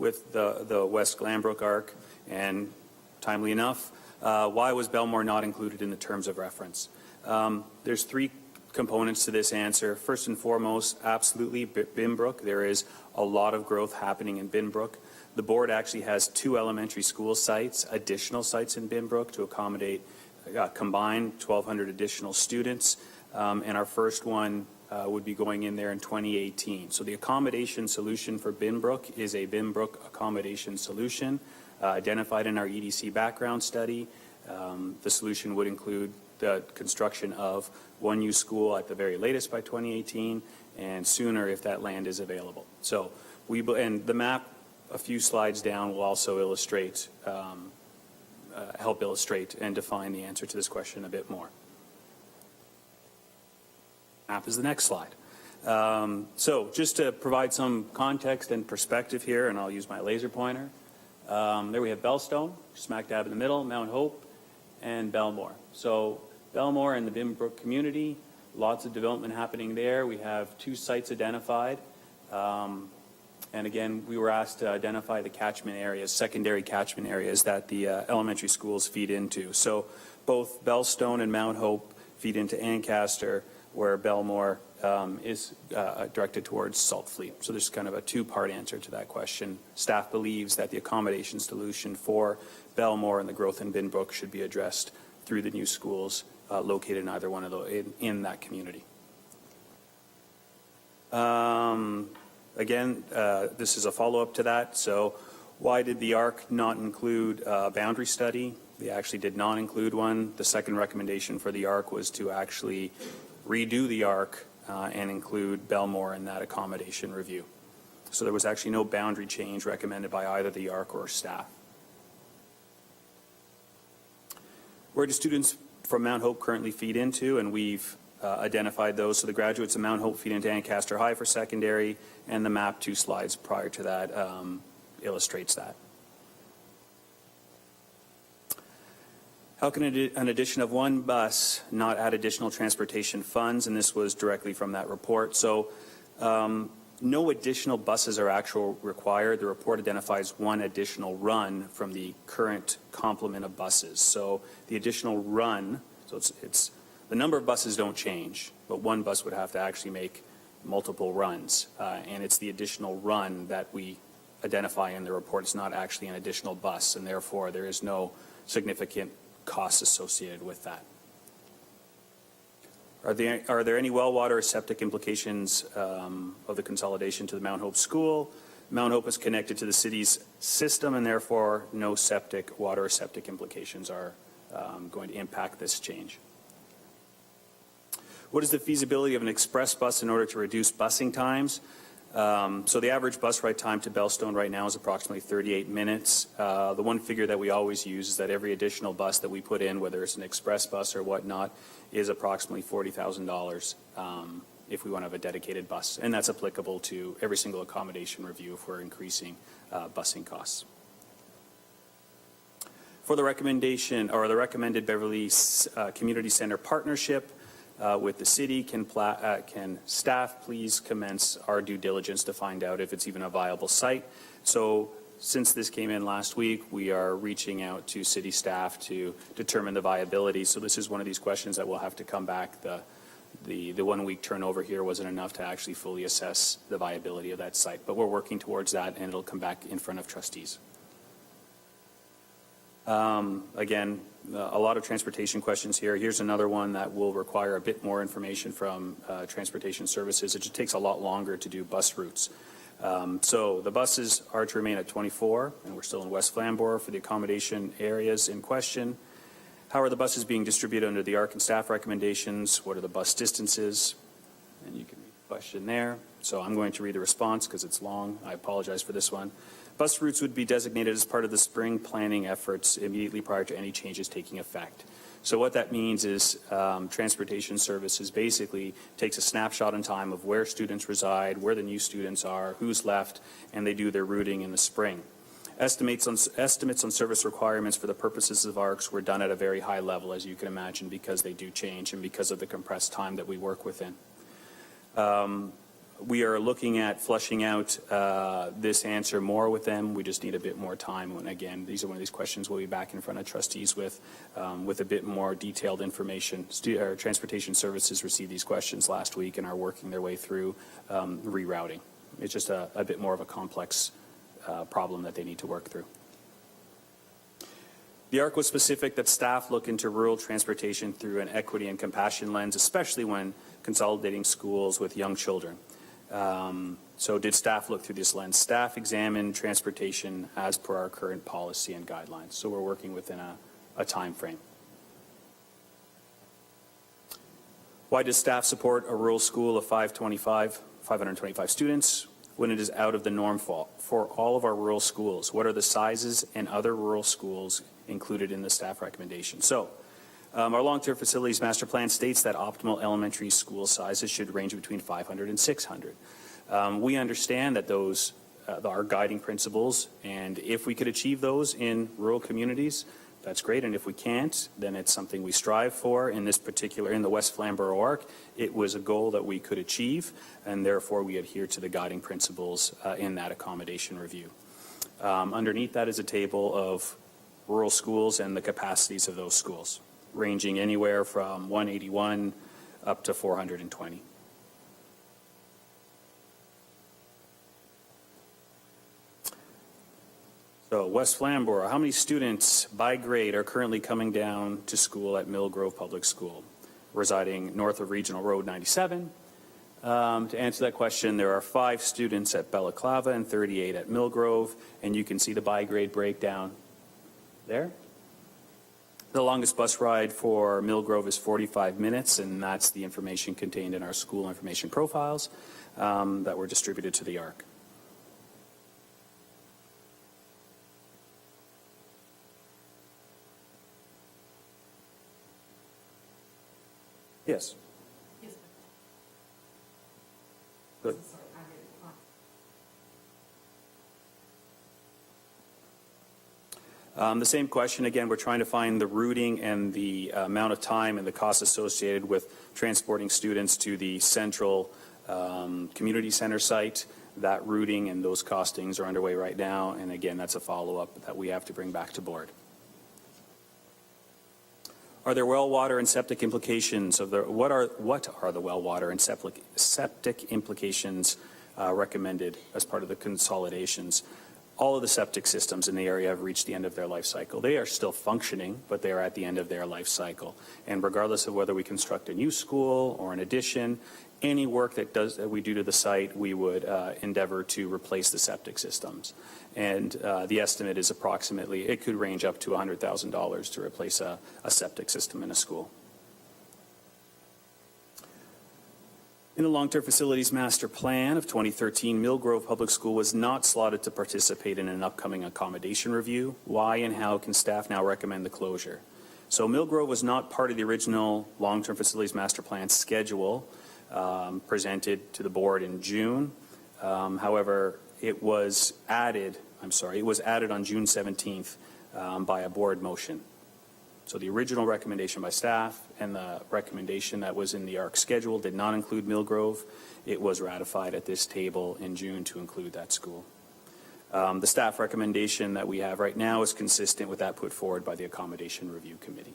with the West Glanbrook arc, and timely enough, why was Belmore not included in the terms of reference? There's three components to this answer. First and foremost, absolutely, Binbrook. There is a lot of growth happening in Binbrook. The board actually has 2 elementary school sites, additional sites in Binbrook to accommodate combined 1,200 additional students, and our first one would be going in there in 2018. So the accommodation solution for Binbrook is a Binbrook accommodation solution identified in our EDC background study. The solution would include the construction of one new school at the very latest by 2018, and sooner if that land is available. So and the map a few slides down will also illustrate, help illustrate and define the answer to this question a bit more. Map is the next slide. So just to provide some context and perspective here, and I'll use my laser pointer. There we have Bellstone, smack dab in the middle, Mount Hope, and Belmore. So Belmore and the Binbrook community, lots of development happening there. We have 2 sites identified. And again, we were asked to identify the catchment areas, secondary catchment areas that the elementary schools feed into. So both Bellstone and Mount Hope feed into Ancaster, where Belmore is directed towards Saltfleet. So there's kind of a 2-part answer to that question. Staff believes that the accommodation solution for Belmore and the growth in Binbrook should be addressed through the new schools located in either one of those in that community. Again, this is a follow-up to that. So why did the ARC not include a boundary study? They actually did not include one. The second recommendation for the ARC was to actually redo the ARC and include Belmore in that accommodation review. So there was actually no boundary change recommended by either the ARC or staff. Where do students from Mount Hope currently feed into? And we've identified those. So the graduates of Mount Hope feed into Ancaster High for secondary, and the map 2 slides prior to that illustrates that. How can an addition of 1 bus not add additional transportation funds? And this was directly from that report. So no additional buses are actually required. The report identifies 1 additional run from the current complement of buses. So the additional run, so it's the number of buses don't change, but 1 bus would have to actually make multiple runs. And it's the additional run that we identify in the report. It's not actually an additional bus, and therefore there is no significant costs associated with that. Are there any well water or septic implications of the consolidation to the Mount Hope School? Mount Hope is connected to the city's system, and therefore no septic water or septic implications are going to impact this change. What is the feasibility of an express bus in order to reduce busing times? So the average bus ride time to Bellstone right now is approximately 38 minutes. The one figure that we always use is that every additional bus that we put in, whether it's an express bus or whatnot, is approximately $40,000 if we want to have a dedicated bus. And that's applicable to every single accommodation review if we're increasing busing costs. For the recommendation or the recommended Beverly Community Center partnership, with the city, can staff please commence our due diligence to find out if it's even a viable site? So since this came in last week, we are reaching out to city staff to determine the viability. So this is one of these questions that will have to come back. The 1 week turnover here wasn't enough to actually fully assess the viability of that site, but we're working towards that, and it'll come back in front of trustees. Again, a lot of transportation questions here. Here's another one that will require a bit more information from transportation services. It just takes a lot longer to do bus routes. So the buses are to remain at 24, and we're still in West Flamborough for the accommodation areas in question. How are the buses being distributed under the ARC and staff recommendations? What are the bus distances? And you can read the question there. So I'm going to read the response because it's long. I apologize for this one. Bus routes would be designated as part of the spring planning efforts immediately prior to any changes taking effect. So what that means is transportation services basically takes a snapshot in time of where students reside, where the new students are, who's left, and they do their routing in the spring. Estimates on service requirements for the purposes of ARCs were done at a very high level, as you can imagine, because they do change and because of the compressed time that we work within. We are looking at flushing out this answer more with them. We just need a bit more time. And again, these are one of these questions we'll be back in front of trustees with a bit more detailed information. Our transportation services received these questions last week and are working their way through rerouting. It's just a bit more of a complex problem that they need to work through. The ARC was specific that staff look into rural transportation through an equity and compassion lens, especially when consolidating schools with young children. So did staff look through this lens? Staff examined transportation as per our current policy and guidelines. So we're working within a time frame. Why does staff support a rural school of 525 students when it is out of the norm for all of our rural schools? What are the sizes and other rural schools included in the staff recommendation? So our long-term facilities master plan states that optimal elementary school sizes should range between 500 and 600. We understand that those are guiding principles, and if we could achieve those in rural communities, that's great. And if we can't, then it's something we strive for. In this particular, in the West Flamborough ARC, it was a goal that we could achieve, and therefore we adhere to the guiding principles in that accommodation review. Underneath that is a table of rural schools and the capacities of those schools, ranging anywhere from 181 up to 420. So West Flamborough, how many students by grade are currently coming down to school at Mill Grove Public School, residing north of Regional Road 97? To answer that question, there are 5 students at Balaclava and 38 at Mill Grove, and you can see the by grade breakdown there. The longest bus ride for Mill Grove is 45 minutes, and that's the information contained in our school information profiles that were distributed to the ARC. Yes. Yes. Good. The same question again. We're trying to find the routing and the amount of time and the costs associated with transporting students to the central community center site. That routing and those costings are underway right now, and again, that's a follow-up that we have to bring back to board. Are there well water and septic implications of the what are the well water and septic implications recommended as part of the consolidations? All of the septic systems in the area have reached the end of their life cycle. They are still functioning, but they are at the end of their life cycle. And regardless of whether we construct a new school or an addition, any work that we do to the site, we would endeavor to replace the septic systems. And the estimate is approximately, it could range up to $100,000 to replace a septic system in a school. In the long-term facilities master plan of 2013, Mill Grove Public School was not slotted to participate in an upcoming accommodation review. Why and how can staff now recommend the closure? So Mill Grove was not part of the original long-term facilities master plan schedule presented to the board in June. However, it was added on June 17th by a board motion. So the original recommendation by staff and the recommendation that was in the ARC schedule did not include Mill Grove. It was ratified at this table in June to include that school. The staff recommendation that we have right now is consistent with that put forward by the Accommodation Review Committee.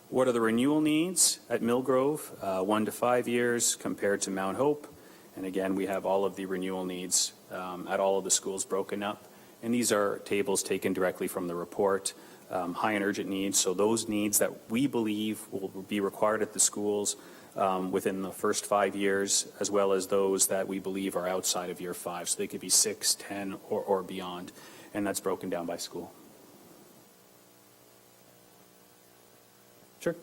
What are the renewal needs at Mill Grove? 1 to 5 years compared to Mount Hope. And again, we have all of the renewal needs at all of the schools broken up. And these are tables taken directly from the report. High and urgent needs, so those needs that we believe will be required at the schools within the first 5 years, as well as those that we believe are outside of year 5. So they could be 6, 10, or beyond. And that's broken down by school. Sure.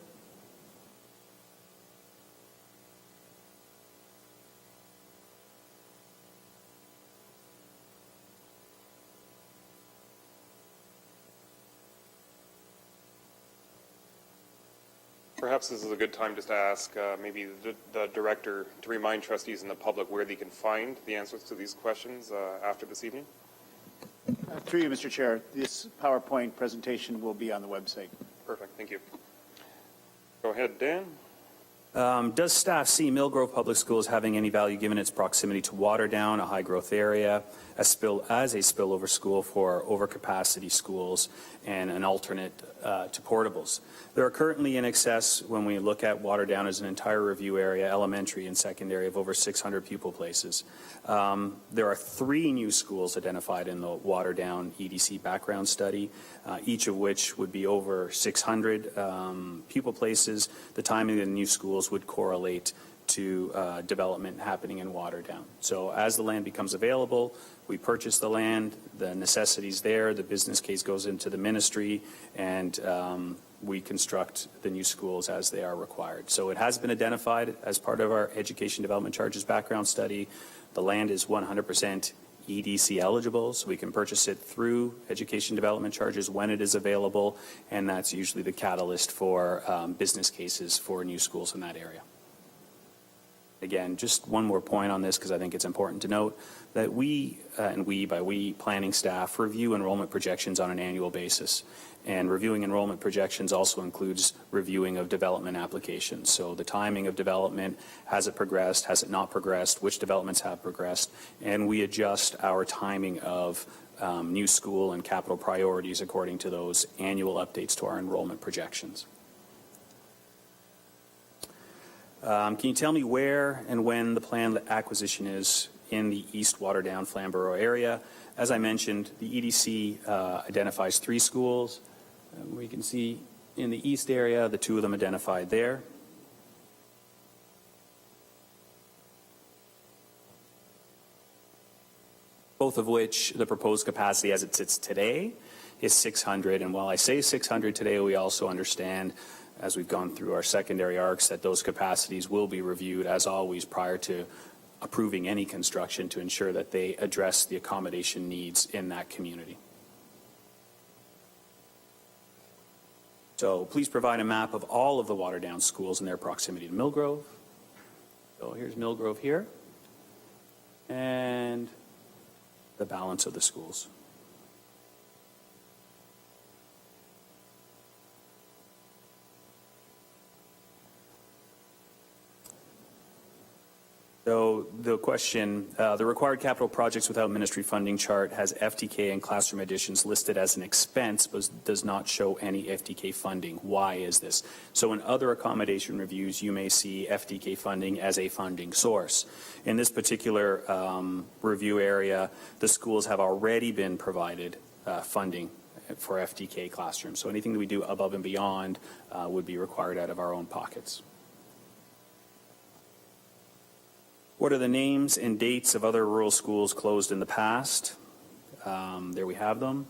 Perhaps this is a good time just to ask maybe the director to remind trustees and the public where they can find the answers to these questions after this evening. Through you, Mr. Chair, this PowerPoint presentation will be on the website. Perfect, thank you. Go ahead, Dan. Does staff see Millgrove Public Schools having any value given its proximity to Waterdown, a high-growth area, as a spillover school for overcapacity schools and an alternate to portables? There are currently in excess, when we look at Waterdown as an entire review area, elementary and secondary, of over 600 pupil places. There are 3 new schools identified in the Waterdown EDC background study, each of which would be over 600 pupil places. The timing of the new schools would correlate to development happening in Waterdown. So as the land becomes available, we purchase the land, the necessity's there, the business case goes into the ministry, and we construct the new schools as they are required. So it has been identified as part of our education development charges background study. The land is 100% EDC eligible, so we can purchase it through education development charges when it is available, and that's usually the catalyst for business cases for new schools in that area. Again, just one more point on this, because I think it's important to note that we, by we, planning staff, review enrollment projections on an annual basis. And reviewing enrollment projections also includes reviewing of development applications. So the timing of development, has it progressed, has it not progressed, which developments have progressed, and we adjust our timing of new school and capital priorities according to those annual updates to our enrollment projections. Can you tell me where and when the planned acquisition is in the East Waterdown Flamborough area? As I mentioned, the EDC identifies 3 schools. We can see in the east area, the 2 of them identified there. Both of which the proposed capacity as it sits today is 600. And while I say 600 today, we also understand, as we've gone through our secondary arcs, that those capacities will be reviewed, as always, prior to approving any construction to ensure that they address the accommodation needs in that community. So please provide a map of all of the Waterdown schools and their proximity to Millgrove. So here's Millgrove here, and the balance of the schools. So the question, the required capital projects without ministry funding chart has FTK and classroom additions listed as an expense, but does not show any FTK funding. Why is this? So in other accommodation reviews, you may see FTK funding as a funding source. In this particular review area, the schools have already been provided funding for FTK classrooms. So anything that we do above and beyond would be required out of our own pockets. What are the names and dates of other rural schools closed in the past? There we have them.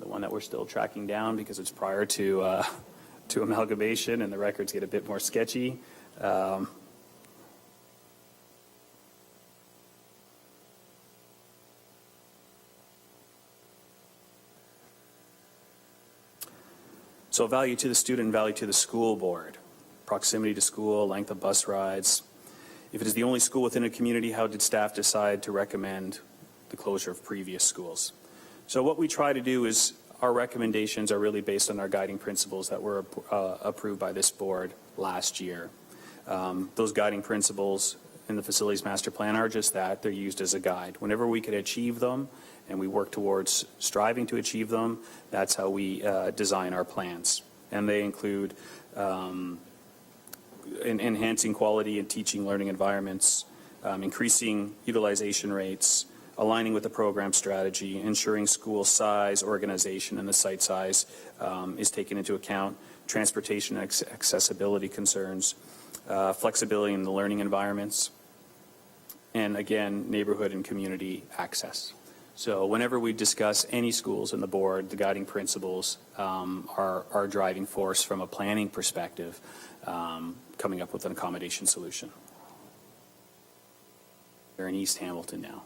The one that we're still tracking down because it's prior to amalgamation and the records get a bit more sketchy. So value to the student, value to the school board. Proximity to school, length of bus rides. If it is the only school within a community, how did staff decide to recommend the closure of previous schools? So what we try to do is our recommendations are really based on our guiding principles that were approved by this board last year. Those guiding principles in the facilities master plan are just that. They're used as a guide. Whenever we could achieve them and we work towards striving to achieve them, that's how we design our plans. And they include enhancing quality and teaching learning environments, increasing utilization rates, aligning with the program strategy, ensuring school size, organization, and the site size is taken into account, transportation and accessibility concerns, flexibility in the learning environments, and again, neighborhood and community access. So whenever we discuss any schools in the board, the guiding principles are our driving force from a planning perspective, coming up with an accommodation solution. They're in East Hamilton now.